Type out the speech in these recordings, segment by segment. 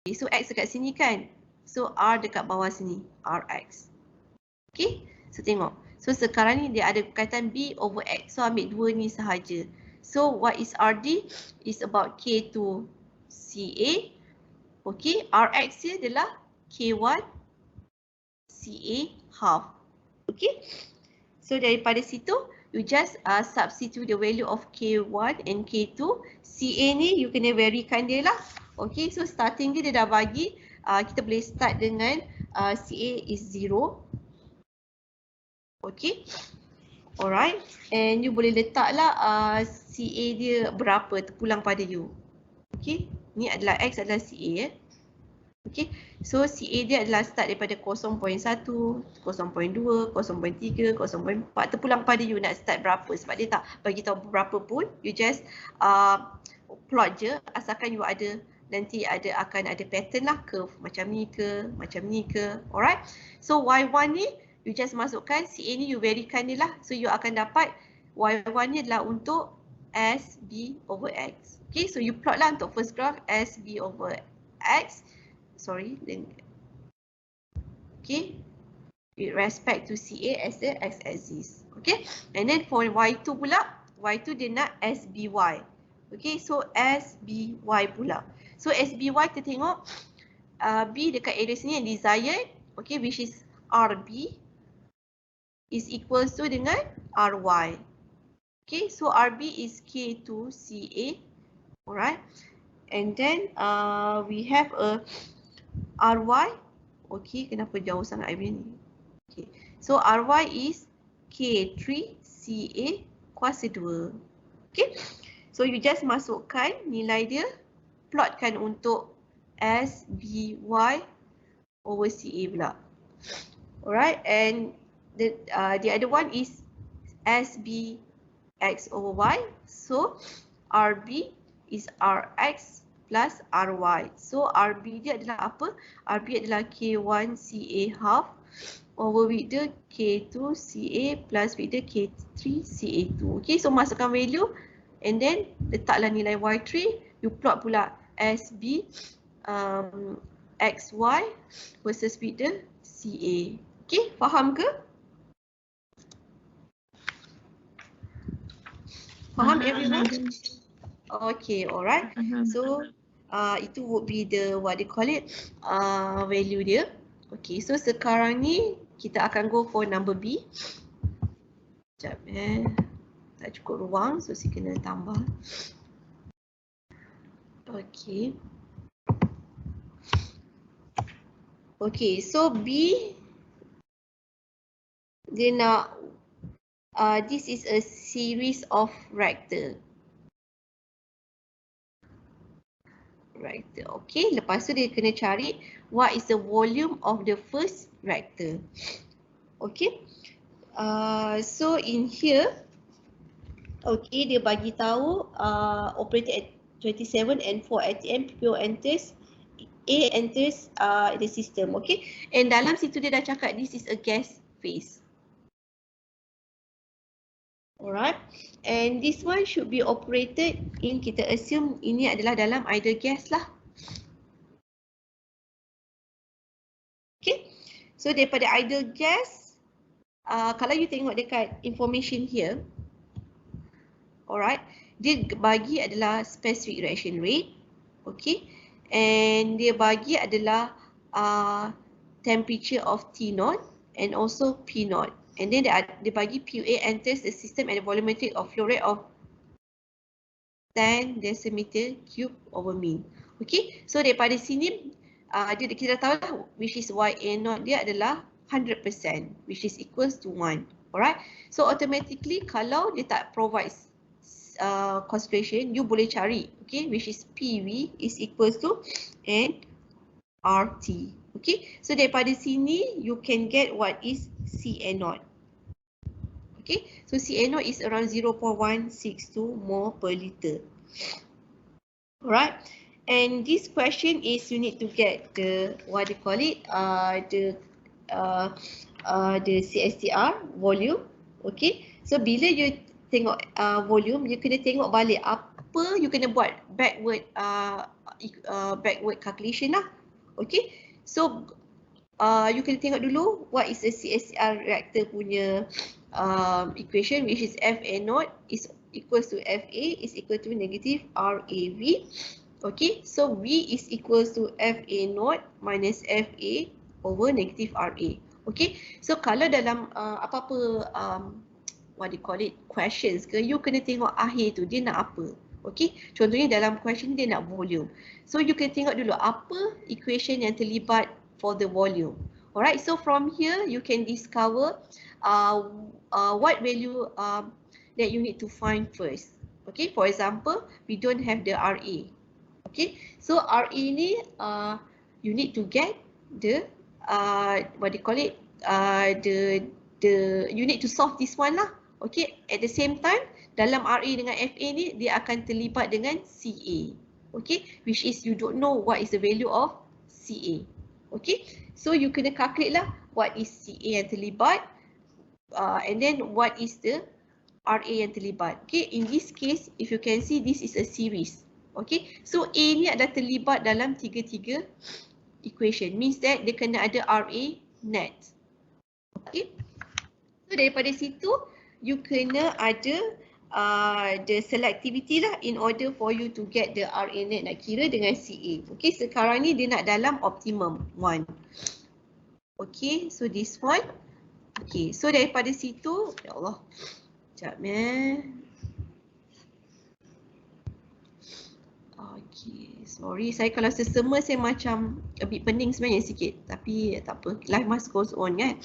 Okay, so X dekat sini kan. So R dekat bawah sini, Rx. Okay, so tengok. So sekarang ni dia ada kaitan B over X. So ambil dua ni sahaja. So what is RD? Is about K2 CA. Okay, Rx dia adalah K1 CA half. Okay, so daripada situ you just substitute the value of K1 and K2. CA ni you kena varykan dia lah. Okay, so starting dia dah bagi, kita boleh start dengan CA is 0. Okay, alright, and you boleh letaklah CA dia berapa terpulang pada you. Okay, ni adalah X adalah CA Okay, so CA dia adalah start daripada 0.1, 0.2, 0.3, 0.4 terpulang pada you nak start berapa, sebab dia tak bagi tahu berapa pun, you just plot je, asalkan you ada nanti akan ada pattern lah, curve macam ni ke, alright. So Y1 ni you just masukkan CA ni, you varykan dia lah, so you akan dapat Y1 ni adalah untuk SB over X. Okay, so you plot lah untuk first graph SB over X. Sorry, then okay, with respect to CA as the x-axis. Okay, and then for Y2 pula, Y2 dia nak SBY. Okay, so SBY pula. So SBY kita tengok B dekat area sini yang desired, okay, which is RB is equals to dengan RY. Okay, so RB is K2CA, alright, and then we have a RY. Okay, kenapa jauh sangat I ni? Okay, so RY is K3CA kuasa 2. Okay, so you just masukkan nilai dia, plotkan untuk SBY over CA pula. Alright, and the other one is SBX over Y. So RB is RX plus RY. So RB dia adalah apa? RB adalah K1 CA half over with the K2 CA plus with the K3 CA2. Okay, so masukkan value and then letaklah nilai Y3. You plot pula SB XY versus with the CA. Okay, faham ke? Faham everyone? Okay, alright. So itu would be the what they call it value dia. Okay, so sekarang ni kita akan go for number B. Sekejap tak cukup ruang, so saya kena tambah. Okay. Okay, so B dia nak this is a series of rectangle. Okay, lepas tu dia kena cari what is the volume of the first rectangle. Okay, so in here, okay, dia bagi tahu operated at 27 and 4 ATM, PO enters, A enters the system. Okay, and dalam situ dia dah cakap this is a gas phase. Alright, and this one should be operated in, kita assume ini adalah dalam idle gas lah. Okay, so daripada idle gas, kalau you tengok dekat information here, alright, dia bagi adalah specific reaction rate, okay, and dia bagi adalah temperature of T0 and also P0. And then dia bagi PUA enters the system at the volumetric of flow rate of 10 decimeter cube over mean. Okay, so daripada sini kita dah tahu lah which is YA0 dia adalah 100%, which is equals to 1. Alright, so automatically kalau dia tak provide concentration, you boleh cari, okay, which is PV is equals to nRT. Okay, so daripada sini you can get what is CA0. Okay, so CA0 is around 0.162 mole per liter. Alright, and this question is you need to get the what they call it, the CSTR volume. Okay, so bila you tengok volume, you kena tengok balik apa you kena buat backward backward calculation lah. Okay, so you kena tengok dulu what is the CSR reactor punya equation, which is FA0 is equals to FA is equal to negative RAV. Okay, so V is equals to FA0 minus FA over negative RA. Okay, so kalau dalam apa-apa what do you call it, questions ke, you kena tengok akhir tu dia nak apa. Okay, contohnya dalam question dia nak volume. So you kena tengok dulu apa equation yang terlibat for the volume. Alright, so from here you can discover what value that you need to find first. Okay, for example, we don't have the RA. Okay, so RA ni you need to get the what do you call it, you need to solve this one lah. Okay, at the same time dalam RA dengan FA ni dia akan terlibat dengan CA. Okay, which is you don't know what is the value of CA. Okay, so you kena calculate lah what is CA yang terlibat and then what is the RA yang terlibat. Okay, in this case if you can see this is a series. Okay, so A ni adalah terlibat dalam tiga-tiga equation, means that dia kena ada RA net. Okay, so daripada situ you kena ada the selectivity lah in order for you to get the RA net nak kira dengan CA. Okay, sekarang ni dia nak dalam optimum 1. Okay, so this one. Okay, so daripada situ, ya Allah, sekejap Okay, sorry, saya kalau sesama saya macam a bit pening sebenarnya sikit, tapi tak apa, life must goes on kan.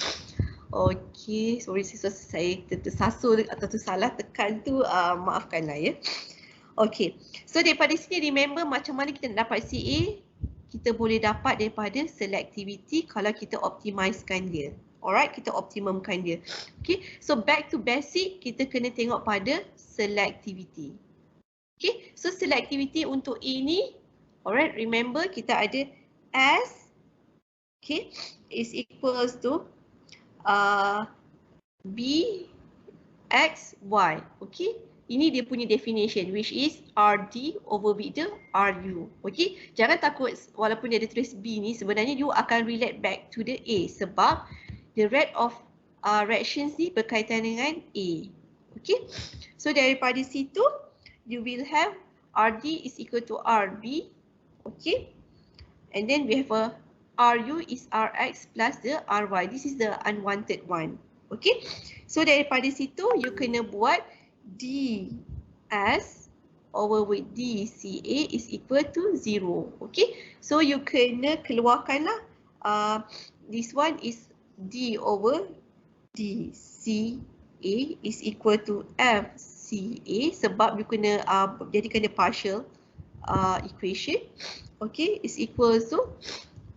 Okay, sorry saya tersasul atau tersalah tekan tu, maafkanlah ya. Okay, so daripada sini remember macam mana kita nak dapat CA, kita boleh dapat daripada selectivity kalau kita optimizekan dia. Alright, kita optimumkan dia. Okay, so back to basic, kita kena tengok pada selectivity. Okay, so selectivity untuk A ni, alright, remember kita ada S, okay, is equals to B, X, Y. Okay, ini dia punya definition, which is RD over with the RU. Okay, jangan takut walaupun dia ada tulis B ni, sebenarnya you akan relate back to the A sebab the rate of reactions ni berkaitan dengan A. Okay, so daripada situ you will have RD is equal to RB. Okay, and then we have a RU is RX plus the RY. This is the unwanted one. Okay, so daripada situ you kena buat DS over with DCA is equal to 0. Okay, so you kena keluarkan lah this one is D over DCA is equal to FCA sebab you kena jadikan dia partial equation. Okay, is equal to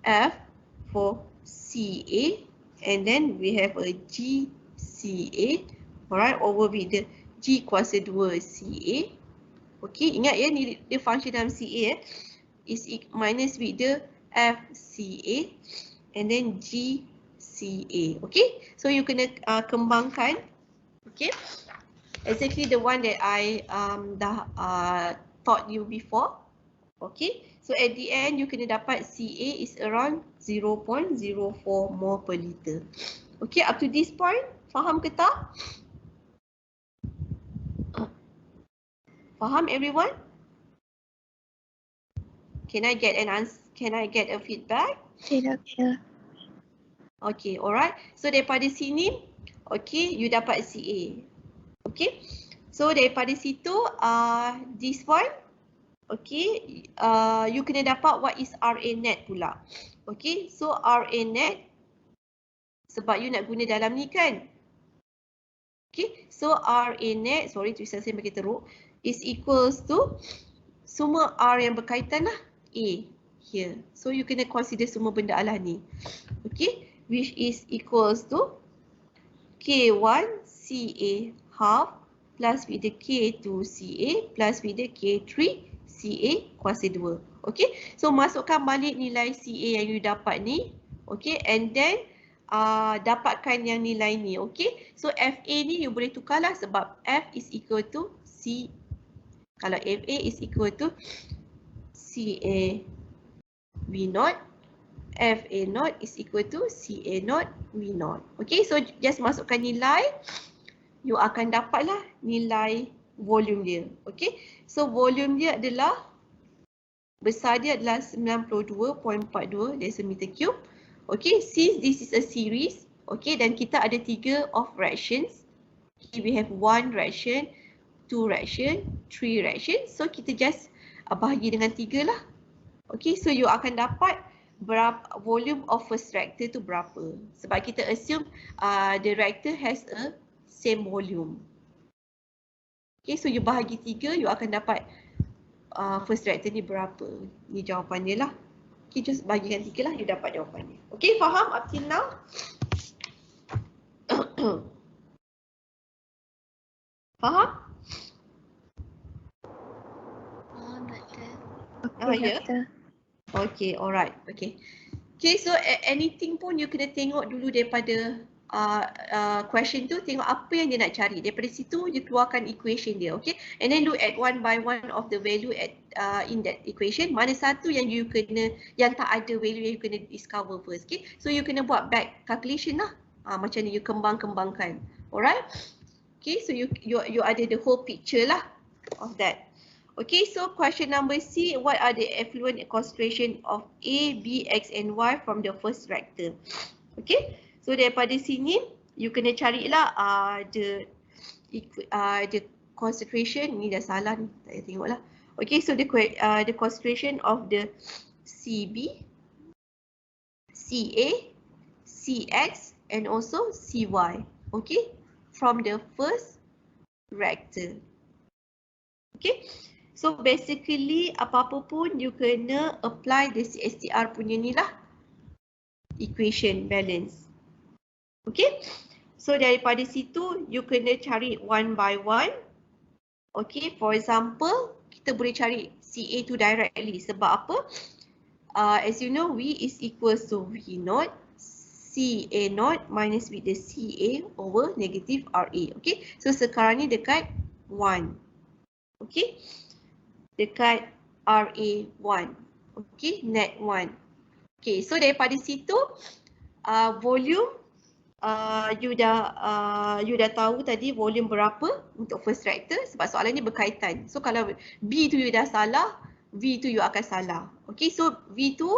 F for CA and then we have a GCA, alright, over with the G kuasa 2 CA. Okay, ingat ya ni dia function dalam CA is minus with the FCA and then GCA. Okay, so you kena kembangkan. Okay, exactly the one that I dah taught you before. Okay, so at the end you kena dapat CA is around 0.04 mole per liter. Okay, up to this point, faham ke tak? Faham everyone? Can I get an answer? Can I get a feedback? Okay. Okay, alright. So daripada sini, okay, you dapat CA. Okay, so daripada situ, this one, okay, you kena dapat what is RA net pula. Okay, so RA net, sebab you nak guna dalam ni kan. Okay, so RA net, sorry tulisan saya bagi teruk, is equals to semua R yang berkaitan lah, A here. So you kena consider semua benda lah ni. Okay, which is equals to K1 CA half plus with the K2 CA plus with the K3 CA kuasa 2. Okay, so masukkan balik nilai CA yang you dapat ni. Okay, and then dapatkan yang nilai ni. Okay, so FA ni you boleh tukarlah sebab F is equal to C. Kalau FA is equal to CA V0, FA0 is equal to CA0 V0. Okay, so just masukkan nilai, you akan dapatlah nilai volume dia. Okay, so volume dia adalah, besar dia adalah 92.42 decimeter cube. Okay, since this is a series, okay, dan kita ada 3 of fractions. Okay, we have 1 fraction, 2 fraction, 3 fraction. So kita just bahagi dengan 3 lah. Okay, so you akan dapat berapa volume of first reactor tu berapa. Sebab kita assume the reactor has a same volume. Okay, so you bahagi 3, you akan dapat first reactor ni berapa. Ni jawapan dia lah. Okay, just bagikan 3 lah, you dapat jawapan dia. Okay, faham up till now? Faham? Faham, Doktor. Ya. Okay, alright. Okay. Okay, so anything pun you kena tengok dulu daripada question tu, tengok apa yang dia nak cari. Daripada situ you keluarkan equation dia, okay? And then look at one by one of the value at in that equation. Mana satu yang you kena, yang tak ada value yang you kena discover first, okay? So you kena buat back calculation lah. Macam ni you kembang-kembangkan. Alright? Okay, so you ada the whole picture lah of that. Okay, so question number C, what are the effluent concentration of A, B, X and Y from the first reactor? Okay, so daripada sini you kena carilah the concentration, ni dah salah ni, tak payah tengok lah. Okay, so the concentration of the CB, CA, CX and also CY, okay, from the first reactor. Okay. So basically apa-apa pun you kena apply the CSTR punya ni lah, equation balance. Okay, so daripada situ you kena cari one by one. Okay, for example kita boleh cari CA tu directly. Sebab apa? As you know, V is equals to V0 CA0 minus with the CA over negative RA. Okay, so sekarang ni dekat 1. Okay, dekat RA1. Okay, net 1. Okay, so daripada situ volume you dah tahu tadi volume berapa untuk first reactor sebab soalan ni berkaitan. So kalau B tu you dah salah, V tu you akan salah. Okay, so V tu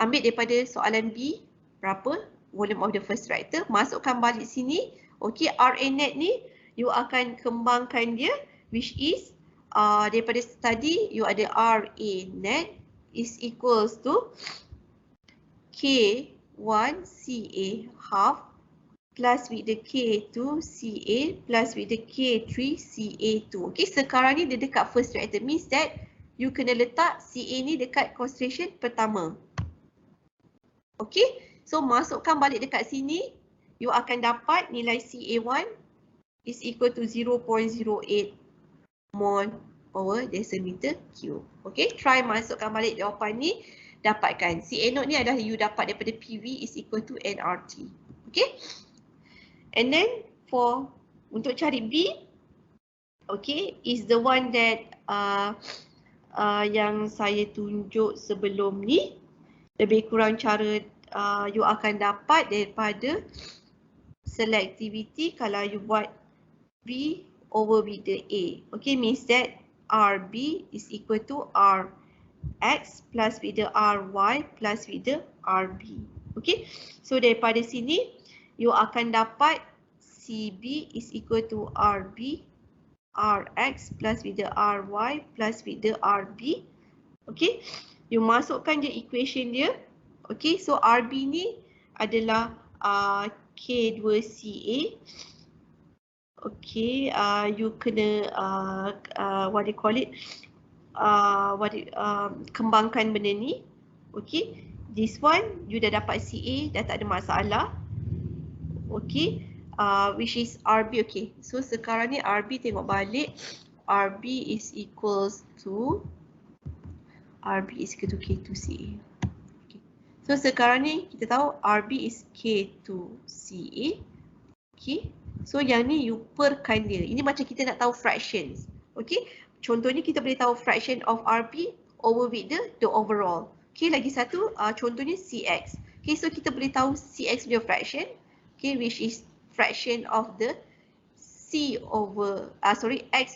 ambil daripada soalan B berapa volume of the first reactor, masukkan balik sini. Okay, RA net ni you akan kembangkan dia, which is daripada tadi you ada RA net is equals to K1 CA half plus with the K2 CA plus with the K3 CA2. Okay, sekarang ni dia dekat first reactor, means that you kena letak CA ni dekat concentration pertama. Okay, so masukkan balik dekat sini, you akan dapat nilai CA1 is equal to 0.08 mol per decimeter cube. Okay, try masukkan balik jawapan ni, dapatkan CA0 ni adalah you dapat daripada PV is equal to nRT. Okay, and then for untuk cari B, okay, is the one that yang saya tunjuk sebelum ni. Lebih kurang cara you akan dapat daripada selectivity kalau you buat B over with the A. Okay, means that RB is equal to RX plus with the RY plus with the RB. Okay, so daripada sini you akan dapat CB is equal to RB RX plus with the RY plus with the RB. Okay, you masukkan je equation dia. Okay, so RB ni adalah K2CA. Okay, you kena what do you call it? Kembangkan benda ni. Okay, this one you dah dapat CA, dah tak ada masalah. Okay, which is RB. Okay, so sekarang ni RB tengok balik. RB is equals to K2CA. Okay, so sekarang ni kita tahu RB is K2CA. Okay, so yang ni you perkan dia. Ini macam kita nak tahu fractions. Okay, contohnya kita boleh tahu fraction of RB over with the overall. Okay, lagi satu contohnya CX. Okay, so kita boleh tahu CX punya fraction, okay, which is fraction of the X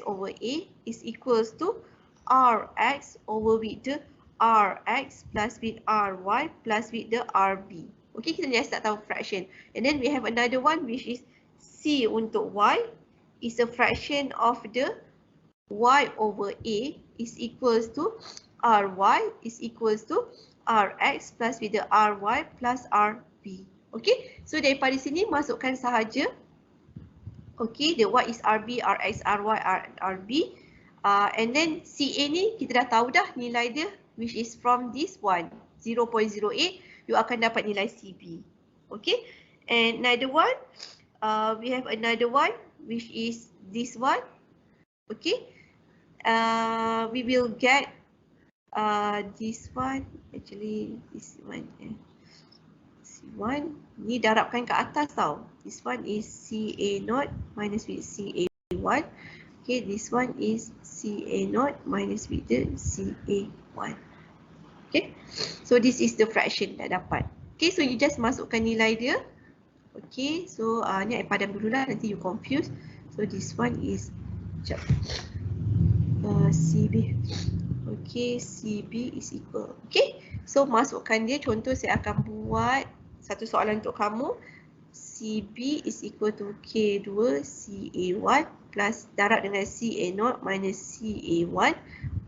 over A is equals to Rx over with the Rx plus with Ry plus with the Rb. Okay, kita just tak tahu fraction. And then we have another one which is C untuk Y is a fraction of the Y over A is equals to Ry is equals to Rx plus with the Ry plus Rb. Okay, so daripada sini masukkan sahaja. Okay, the Y is Rb, Rx, Ry, Rb. And then CA ni kita dah tahu dah nilai dia, which is from this one 0.08, you akan dapat nilai CB. Okay, and another one, we have another one which is this one. Okay, we will get this one, actually this one. C1 ni darabkan ke atas tau. This one is CA0 minus with CA1. Okay, this one is CA0 minus with the CA1. Okay, so this is the fraction dah dapat. Okay, so you just masukkan nilai dia. Okay, so ni I padam dulu lah, nanti you confuse. So this one is CB. Okay, CB is equal. Okay, so masukkan dia. Contoh saya akan buat satu soalan untuk kamu. CB is equal to K2 CA1 plus darab dengan CA0 minus CA1.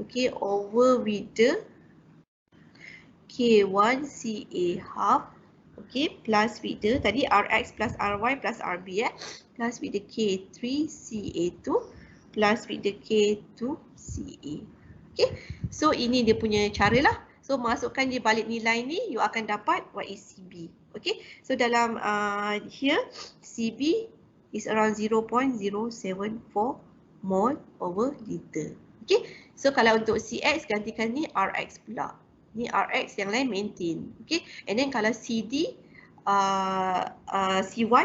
Okay, over with the K1 CA half. Okay, plus with the tadi Rx plus Ry plus Rb plus with the K3 CA2 plus with the K2 CA. Okay, so ini dia punya cara lah. So masukkan dia balik nilai ni, you akan dapat what is CB. Okay, so dalam here CB is around 0.074 mol over liter. Okay, so kalau untuk CX gantikan ni Rx pula. Ni Rx, yang lain maintain. Okay, and then kalau CD CY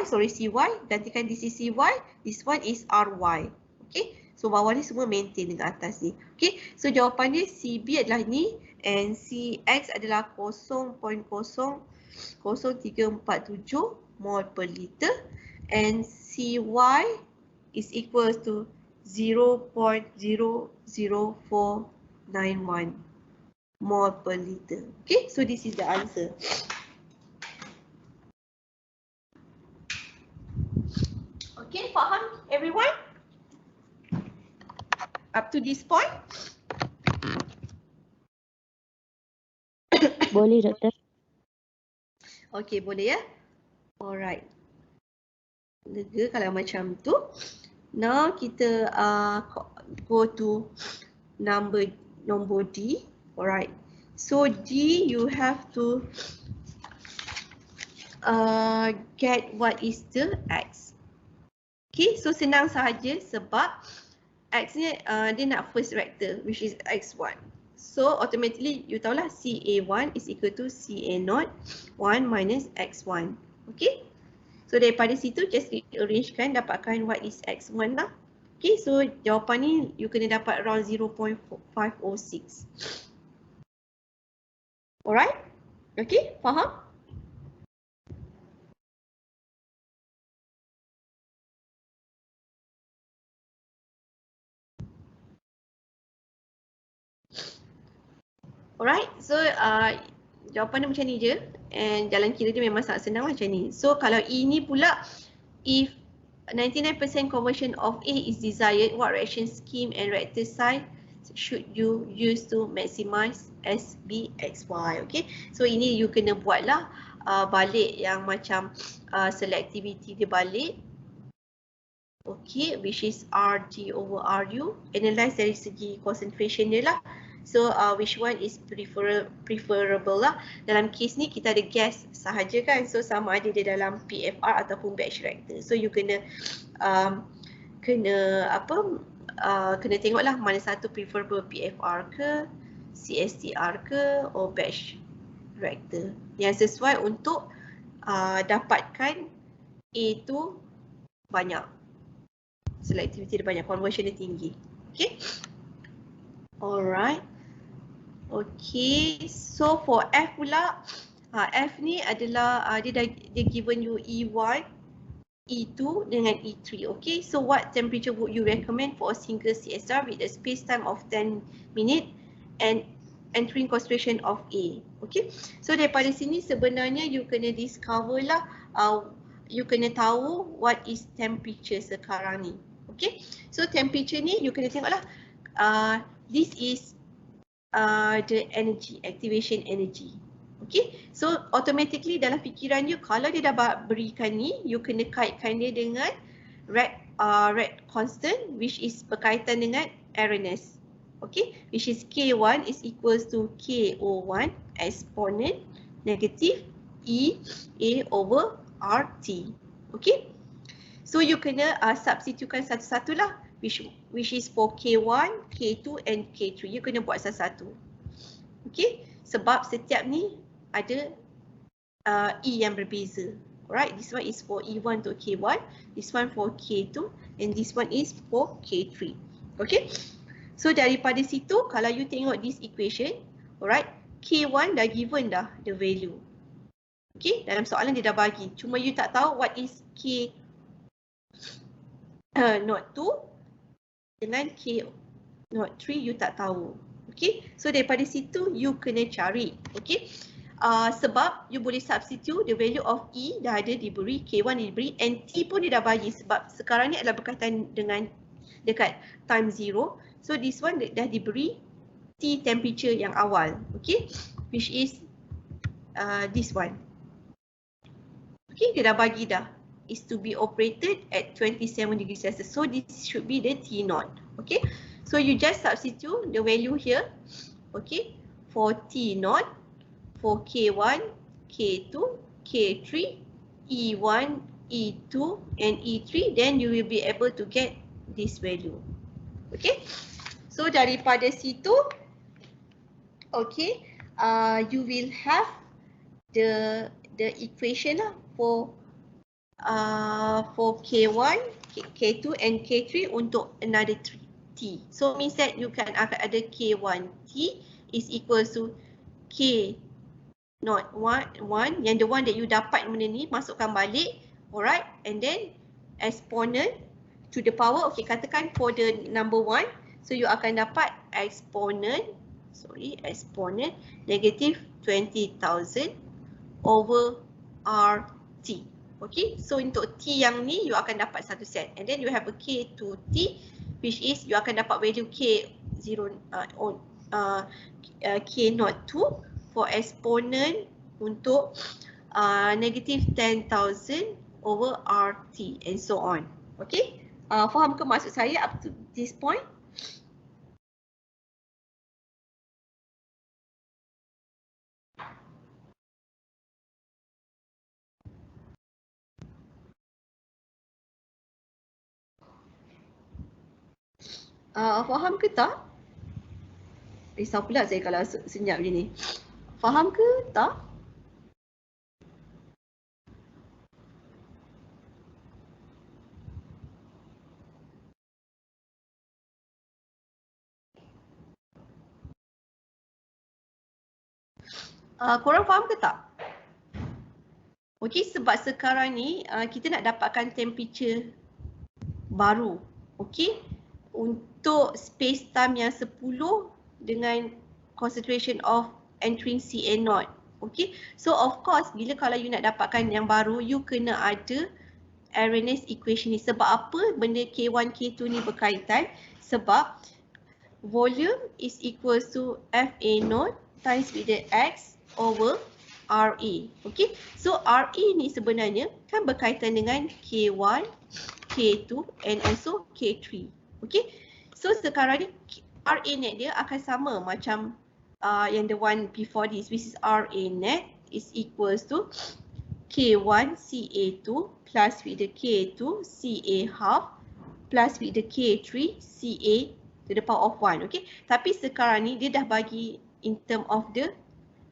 gantikan this is CY, this one is RY. Okay, so bawah ni semua maintain dengan atas ni. Okay, so jawapan dia CB adalah ni and CX adalah 0.00347 mol per liter and CY is equal to 0.00491 mol per liter. Okay, so this is the answer. Okay, faham everyone? Up to this point? Boleh, Doktor. Okay, boleh ya? Alright. Lega kalau macam tu. Now kita go to nombor D. Alright. So D you have to get what is the X. Okay, so senang sahaja sebab X ni dia nak first vector which is X1. So automatically you tahulah CA1 is equal to CA0 1 minus X1. Okay. So daripada situ just rearrangekan dapatkan what is X1 lah. Okay, so jawapan ni you kena dapat around 0.506. Alright? Okay, faham? Alright, so jawapan dia macam ni je and jalan kira dia memang sangat senang macam ni. So kalau E ni pula, if 99% conversion of A is desired, what reaction scheme and reactor sign should you use to maximize SBXY? Okay, so ini you kena buatlah balik yang macam selectivity dia balik. Okay, which is RG over RU. Analyze dari segi concentration dia lah. So which one is preferable lah. Dalam case ni kita ada gas sahaja kan. So sama ada dia dalam PFR ataupun batch reactor. So you kena kena tengoklah mana satu preferable, PFR ke, CSTR ke, or batch reactor. Yang sesuai untuk dapatkan A tu banyak. Selectivity dia banyak, conversion dia tinggi. Okay. Alright. Okay, so for F pula, F ni adalah dia given you E1, E2 dengan E3. Okay, so what temperature would you recommend for a single CSR with a space time of 10 minutes and entering concentration of A? Okay, so daripada sini sebenarnya you kena discover lah, you kena tahu what is temperature sekarang ni. Okay, so temperature ni you kena tengok lah, this is the energy, activation energy. Okay, so automatically dalam fikiran you, kalau dia dah berikan ni, you kena kaitkan dia dengan rate constant, which is berkaitan dengan awareness. Okay, which is K1 is equals to KO1 exponent negative E A over RT. Okay, so you kena substitutekan satu-satu lah, which is for K1, K2 and K3. You kena buat satu-satu. Okay, sebab setiap ni ada E yang berbeza. Alright, this one is for E1 to K1, this one for K2 and this one is for K3. Okay, so daripada situ kalau you tengok this equation, alright, K1 dah given dah the value. Okay, dalam soalan dia dah bagi, cuma you tak tahu what is K not 2 dengan K not 3, you tak tahu. Okay, so daripada situ you kena cari. Okay, sebab you boleh substitute the value of E dah ada diberi, K1 diberi and T pun dia dah bagi sebab sekarang ni adalah berkaitan dengan dekat time 0. So this one dah diberi T temperature yang awal. Okay, which is this one. Okay, dia dah bagi dah, is to be operated at 27 degrees Celsius. So this should be the T0. Okay, so you just substitute the value here. Okay, for T0, for K1, K2, K3, E1, E2 and E3, then you will be able to get this value. Okay, so daripada situ, okay, you will have the equation lah for K1, K2 and K3 untuk another T. So means that you can akan ada K1T is equals to K not 1 yang the one that you dapat benda ni masukkan balik, alright, and then exponent to the power, okay, katakan for the number 1, so you akan dapat exponent negative 20,000 over RT. Okay, so untuk T yang ni you akan dapat satu set and then you have a K to T, which is you akan dapat value K0 K02 for exponent untuk negative 10,000 over RT and so on. Okay, faham ke maksud saya up to this point? Faham ke tak? Risau pula saya kalau senyap macam ni. Faham ke tak? Korang faham ke tak? Okey, sebab sekarang ni kita nak dapatkan temperature baru. Okey, untuk space time yang 10 dengan concentration of entering CA0. Okay, so of course bila kalau you nak dapatkan yang baru, you kena ada Arrhenius equation ni. Sebab apa benda K1, K2 ni berkaitan? Sebab volume is equals to FA0 times with the X over RA. Okay, so RA ni sebenarnya kan berkaitan dengan K1, K2 and also K3. Okay, so sekarang ni RA net dia akan sama macam yang the one before this, which is RA net is equals to K1 CA2 plus with the K2 CA half plus with the K3 CA to the power of 1. Okay, tapi sekarang ni dia dah bagi in term of the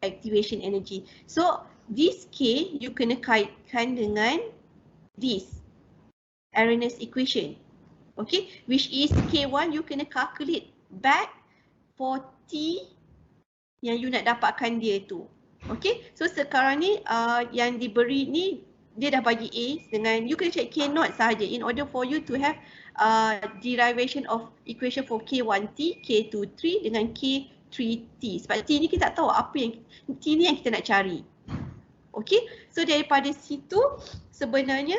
activation energy. So this K you kena kaitkan dengan this Arrhenius equation. Okay, which is K1 you kena calculate back for T yang you nak dapatkan dia tu. Okay, so sekarang ni yang diberi ni dia dah bagi A dengan you kena check K0 sahaja in order for you to have derivation of equation for K1T, K23 dengan K3T. Sebab T ni kita tak tahu apa yang T ni yang kita nak cari. Okay, so daripada situ sebenarnya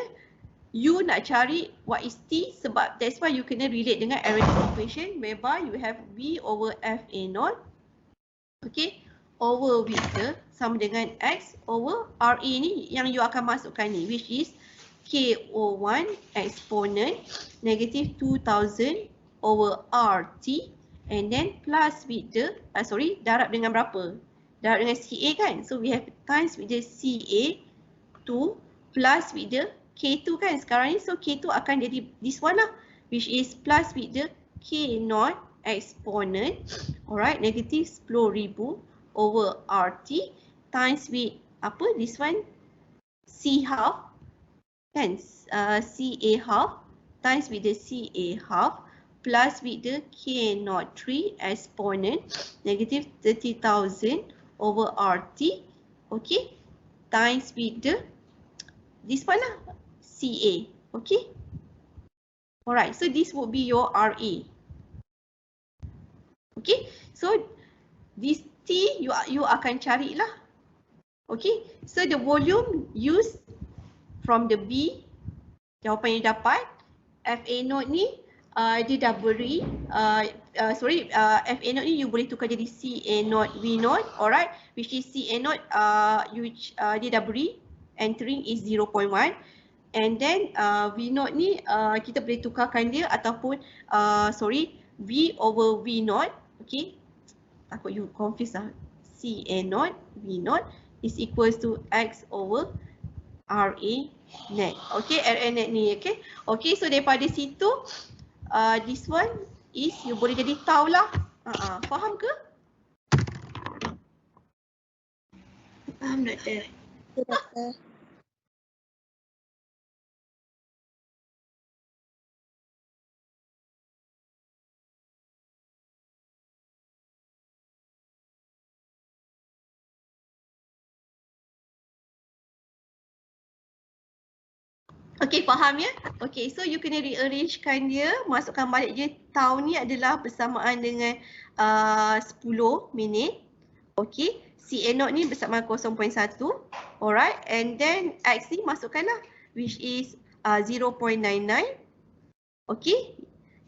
you nak cari what is T, sebab that's why you kena relate dengan Arrhenius equation whereby you have V over FA0, okay, over with sama dengan X over RA ni yang you akan masukkan ni, which is KO1 exponent negative 2000 over RT and then plus with the, darab dengan berapa? Darab dengan CA kan? So we have times with the CA2 plus with the K2 kan sekarang ni. So K2 akan jadi this one lah, which is plus with the K0 exponent, alright, negative 10,000 over RT times with apa? This one C half kan, CA half times with the CA half plus with the K03 exponent negative 30,000 over RT, okay, times with the this one lah, CA, okay. Alright, so this would be your RA. Okay, so this T you akan carilah. Okay, so the volume used from the B, jawapan yang dapat, FA0 ni dia dah beri, FA0 ni you boleh tukar jadi CA0 V0, alright, which is CA0 dia dah beri, entering is 0.1, and then V0 ni kita boleh tukarkan dia ataupun V over V0, okay, takut you confuse lah, CA0 V0 is equals to X over RA net, okay, RA net ni, okay. Okay, so daripada situ this one is you boleh jadi tahu lah. Faham ke? Faham, Doktor. Doktor. Okay, faham ya? Okay, so you kena rearrangekan dia, masukkan balik dia. Tau ni adalah bersamaan dengan 10 minit. Okay, CA0 ni bersamaan 0.1. Alright, and then X ni masukkanlah, which is 0.99. Okay,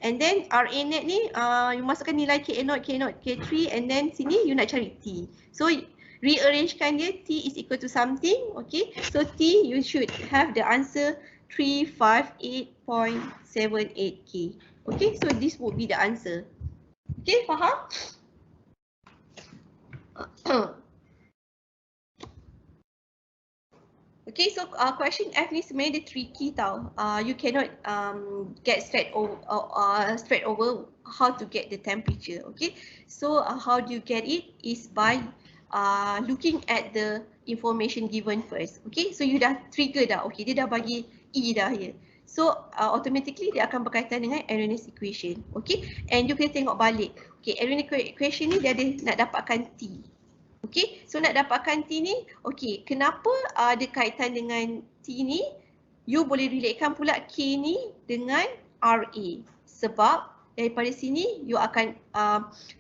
and then RA net ni you masukkan nilai K0, K3, and then sini you nak cari T. So rearrangekan dia, T is equal to something. Okay, so T you should have the answer 358.78K. Okay, so this would be the answer. Okay, faham? Okay, so question F ni sebenarnya dia tricky tau. You cannot get straight over how to get the temperature. Okay, so how do you get it is by looking at the information given first. Okay, so you dah trigger dah. Okay, dia dah bagi E dah ya. So automatically dia akan berkaitan dengan Arrhenius equation. Okay, and you kena tengok balik. Okay, Arrhenius equation ni dia ada nak dapatkan T. Okay, so nak dapatkan T ni, okay, kenapa ada kaitan dengan T ni? You boleh relatekan pula K ni dengan RA. Sebab daripada sini you akan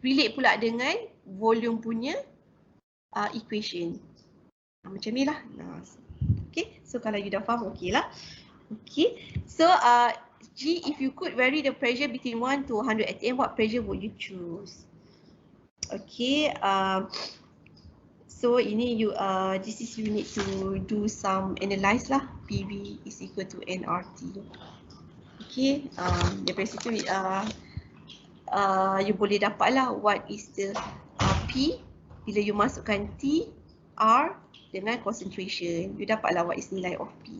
relate pula dengan volume punya equation. Macam ni lah. Okay, so kalau you dah faham, okay lah. Okay, so G, if you could vary the pressure between 1 to 100 atm, what pressure would you choose? Okay, so ini you this is you need to do some analyze lah. PV is equal to nRT. Okay, daripada situ you boleh dapat lah what is the P bila you masukkan T, R dengan concentration. You dapatlah what is nilai of P.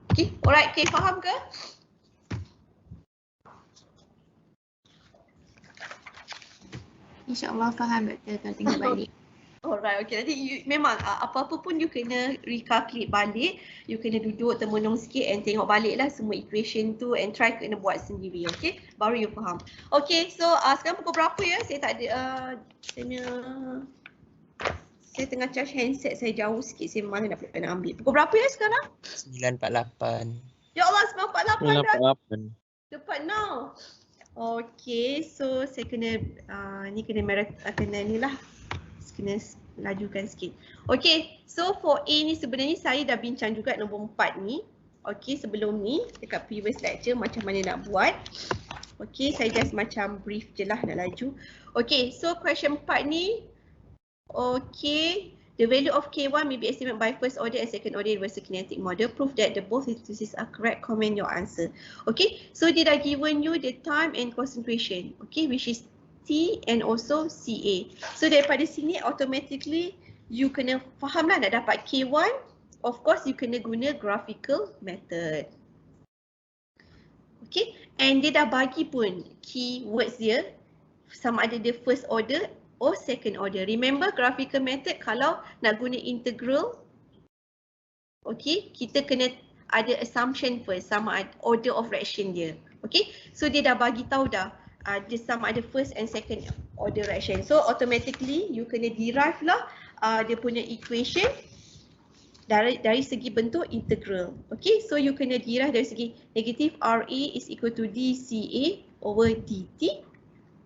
Okay, alright, okay, faham ke? InsyaAllah faham, Doktor, kalau tengok balik. Alright, okay, nanti you, memang apa-apa pun you kena recalculate balik. You kena duduk termenung sikit and tengok balik lah semua equation tu and try kena buat sendiri, okay? Baru you faham. Okay, so sekarang pukul berapa ya? Saya tak ada, Saya tengah charge handset, saya jauh sikit, saya malas nak ambil. Pukul berapa ya sekarang? 9.48. Ya Allah, 9.48 dah. 9.48. Cepat now. Okay, so saya kena ni kena ni lah. Kena lajukan sikit. Okay, so for A ni sebenarnya saya dah bincang juga nombor 4 ni. Okay, sebelum ni dekat previous lecture macam mana nak buat. Okay, saya just macam brief je lah nak laju. Okay, so question 4 ni. Okay, the value of K1 may be estimated by first order and second order inverse kinetic model. Prove that the both indices are correct. Comment your answer. Okay, so dia dah given you the time and concentration. Okay, which is T and also CA. So daripada sini automatically you kena faham lah nak dapat K1. Of course you kena guna graphical method. Okay, and dia dah bagi pun keywords dia sama ada dia first order or second order. Remember graphical method kalau nak guna integral, okay, kita kena ada assumption first sama ada order of fraction dia. Okay, so dia dah bagi tahu dah dia sama ada first and second order fraction. So automatically you kena derive lah dia punya equation dari segi bentuk integral. Okay, so you kena derive dari segi negative RA is equal to DCA over DT.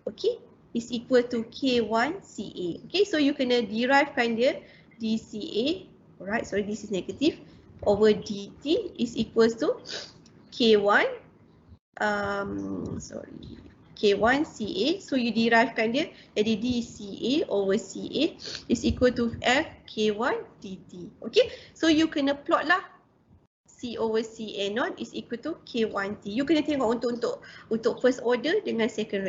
Okay, is equal to K1 CA. Okay, so you kena derivekan dia DCA, alright, sorry this is negative, over DT is equals to K1 K1 CA. So you derivekan dia jadi DCA over CA is equal to F K1 DT. Okay, so you kena plot lah C over CA naught is equal to K1T. You kena tengok untuk first order dengan second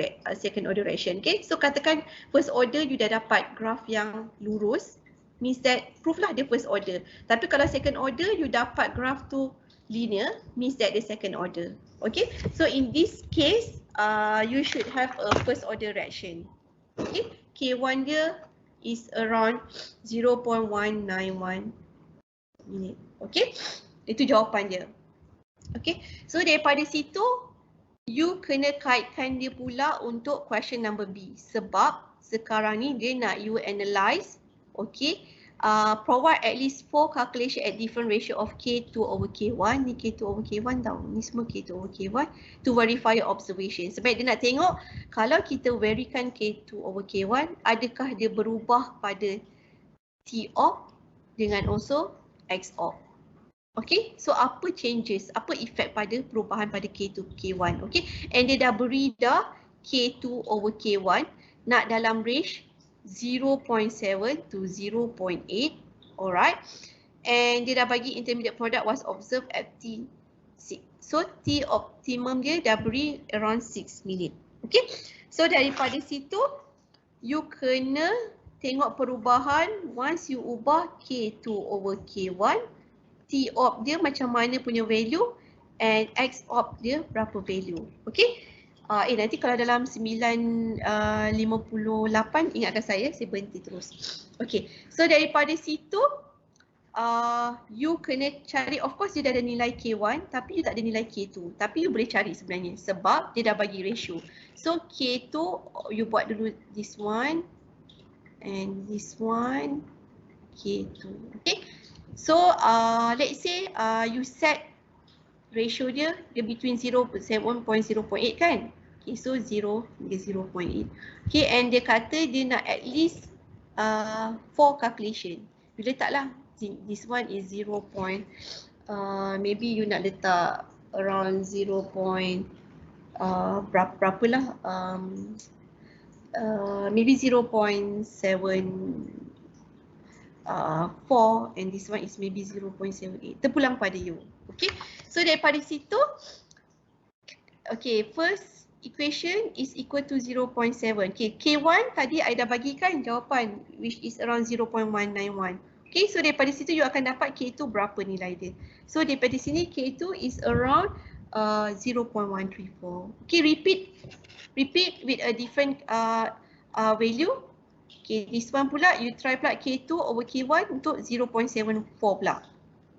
order fraction. Okay, so katakan first order you dah dapat graph yang lurus, means that proof lah dia first order. Tapi kalau second order you dapat graph tu linear, means that dia second order. Okay, so in this case you should have a first order fraction. Okay, K1 dia is around 0.191 minute. Okay, itu jawapan dia. Okay, so daripada situ you kena kaitkan dia pula untuk question number B. Sebab sekarang ni dia nak you analyse, okay, provide at least 4 calculation at different ratio of K2 over K1. Ni K2 over K1 tau, ni semua K2 over K1 to verify your observation. Sebab dia nak tengok kalau kita varykan K2 over K1, adakah dia berubah pada T op dengan also X op. Okay, so apa changes, apa effect pada perubahan pada K2 K1. Okay, and dia dah beri dah K2 over K1 nak dalam range 0.7 to 0.8, alright, and dia dah bagi intermediate product was observed at T6. So T optimum dia dah beri around 6 minute. Okay, so daripada situ you kena tengok perubahan once you ubah K2 over K1, T op dia macam mana punya value and X op dia berapa value. Okay, nanti kalau dalam 9.58 ingatkan saya berhenti terus. Okay, so daripada situ you kena cari, of course you dah ada nilai K1 tapi you tak ada nilai K2, tapi you boleh cari sebenarnya sebab dia dah bagi ratio. So K2 you buat dulu this one and this one K2. Okay, so let's say you set ratio dia between 0.7.0.8 kan. Okay, so 0 hingga 0.8. Okay, and dia kata dia nak at least 4 calculation. You letaklah this one is 0. Maybe you nak letak around 0. Berapalah, maybe 0.7 4 and this one is maybe 0.78. Terpulang pada you. Okay, so daripada situ, okay, first equation is equal to 0.7. Okay, K1 tadi I dah bagikan jawapan which is around 0.191. Okay, so daripada situ you akan dapat K2 berapa nilai dia. So daripada sini K2 is around 0.134. Okay, repeat with a different value. Okay, this one pula you try pula K2 over K1 untuk 0.74 pula.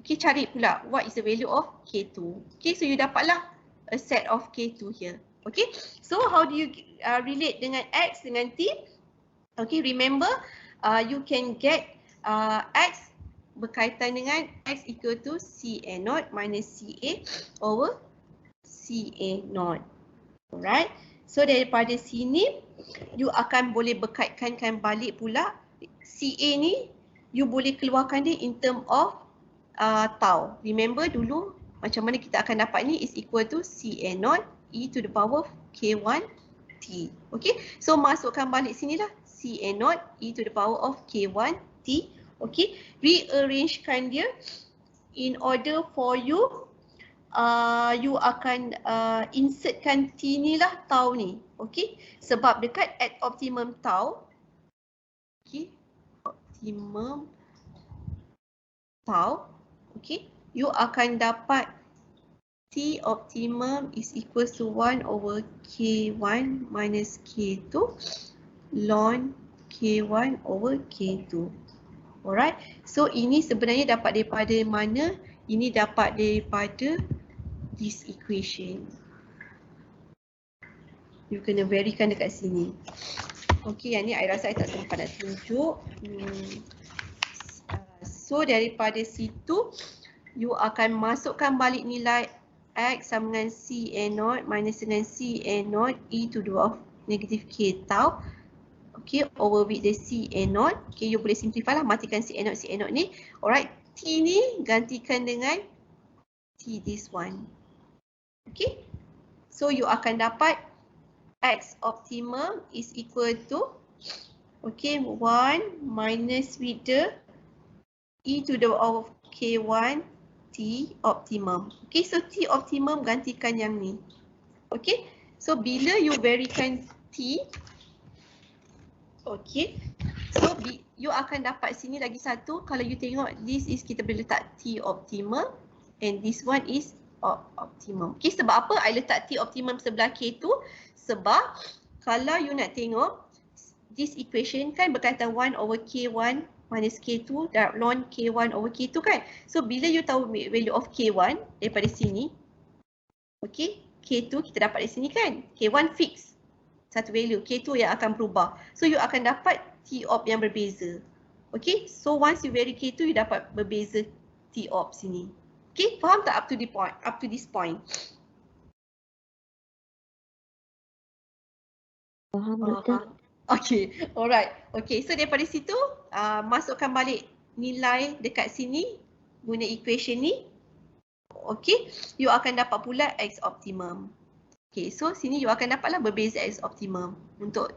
Okay, cari pula what is the value of K2. Okay, so you dapatlah a set of K2 here. Okay, so how do you relate dengan X dengan T? Okay, remember you can get X berkaitan dengan X equal to CA0 minus CA over CA0. Alright. So daripada sini you akan boleh berkaitkan balik pula CA ni you boleh keluarkan dia in term of tau. Remember dulu macam mana kita akan dapat ni is equal to CA0 e to the power K1 T. Okay. So masukkan balik sini lah CA0 e to the power of K1 T. Okay. Rearrangekan dia in order for you you akan insertkan T ni lah tau ni. Okay. Sebab dekat at optimum tau. Okay. Optimum tau. Okay. You akan dapat T optimum is equal to 1 over K1 minus K2 ln K1 over K2. Alright. So ini sebenarnya dapat daripada mana? Ini dapat daripada this equation. You kena verykan dekat sini. Okay, yang ni I rasa I tak sempat nak tunjuk. So daripada situ you akan masukkan balik nilai X sama dengan CA0 minus dengan CA0 e to the power of negative K tau. Okay, over with the CA0. Okay, you boleh simplify lah, matikan CA0 ni. Alright, T ni gantikan dengan T this one. Okay, so you akan dapat X optimum is equal to, okay, 1 minus with the e to the power of K1 T optimum. Okay, so T optimum gantikan yang ni. Okay, so bila you varykan T, okay, so you akan dapat sini lagi satu. Kalau you tengok, this is kita boleh letak T optimum and this one is optimum. Okay, sebab apa I letak T optimum sebelah K2? Sebab kalau you nak tengok, this equation kan berkaitan 1 over K1 minus K2 ln K1 over K2 kan. So bila you tahu value of K1 daripada sini, okay, K2 kita dapat dari sini kan. K1 fix satu value, K2 yang akan berubah. So you akan dapat T op yang berbeza. Okay, so once you vary K2 you dapat berbeza T op sini. Okay, faham tak up to this point? Faham doktor. Okay, alright. Okay, so daripada situ masukkan balik nilai dekat sini guna equation ni. Okay, you akan dapat pula X optimum. Okay, so sini you akan dapatlah berbeza X optimum untuk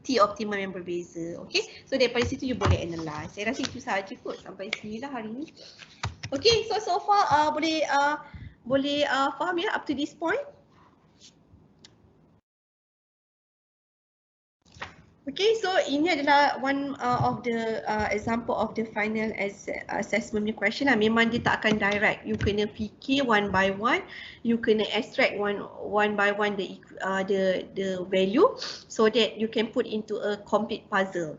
T optimum yang berbeza. Okay, so daripada situ you boleh analyse. Saya rasa itu sahaja kot sampai sini lah hari ni. Okay, so far boleh faham ya up to this point? Okay, so ini adalah one of the example of the final assessment question lah. Memang dia tak akan direct. You kena fikir one by one. You kena extract one by one the value so that you can put into a complete puzzle.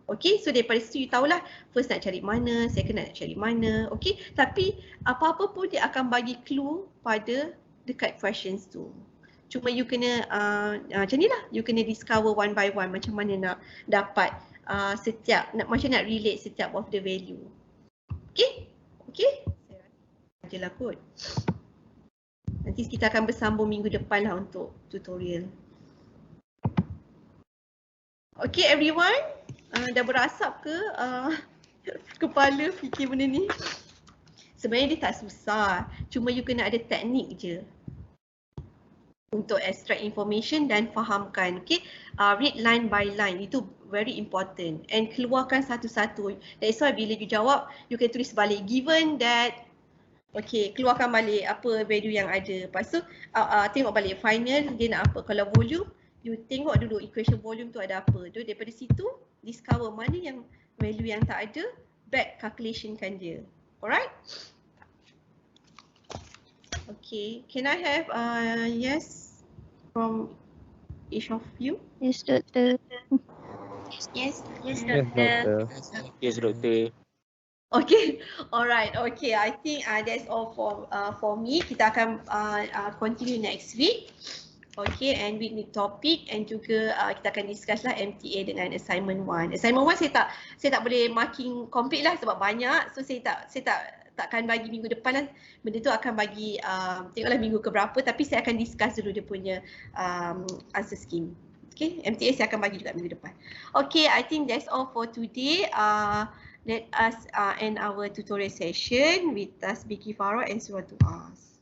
Okay, so daripada situ you tahulah first nak cari mana, second nak cari mana. Okay, tapi apa-apa pun dia akan bagi clue pada dekat questions tu. Cuma you kena macam ni lah, you kena discover one by one macam mana nak dapat macam nak relate setiap of the value. Okay? Okay? Saya rasa je lah kot. Nanti kita akan bersambung minggu depan lah untuk tutorial. Okay everyone? Dah berasap ke kepala fikir benda ni? Sebenarnya dia tak susah. Cuma you kena ada teknik je untuk extract information dan fahamkan. Okay, read line by line, itu very important, and keluarkan satu-satu. That's why bila you jawab, you can tulis balik given that, okay, keluarkan balik apa value yang ada. Lepas tu tengok balik final dia nak apa. Kalau volume, you tengok dulu equation volume tu ada apa. So, daripada situ discover mana yang value yang tak ada, back calculation kan dia. Alright? Okay, can I have yes from each of you? Yes, doktor. Yes, Yes, doktor. Yes, doktor. Okay, alright. Okay, I think that's all for me. Kita akan continue next week. Okay, and with the topic and juga kita akan discuss lah MTA dengan assignment 1. Assignment 1 saya tak boleh marking complete lah sebab banyak. So saya takkan bagi minggu depan lah. Benda tu akan bagi tengoklah minggu ke berapa, tapi saya akan discuss dulu dia punya answer scheme. Okay, MTA saya akan bagi juga minggu depan. Okay, I think that's all for today. Let us end our tutorial session with Tasbih Kifarah and Surah to ask.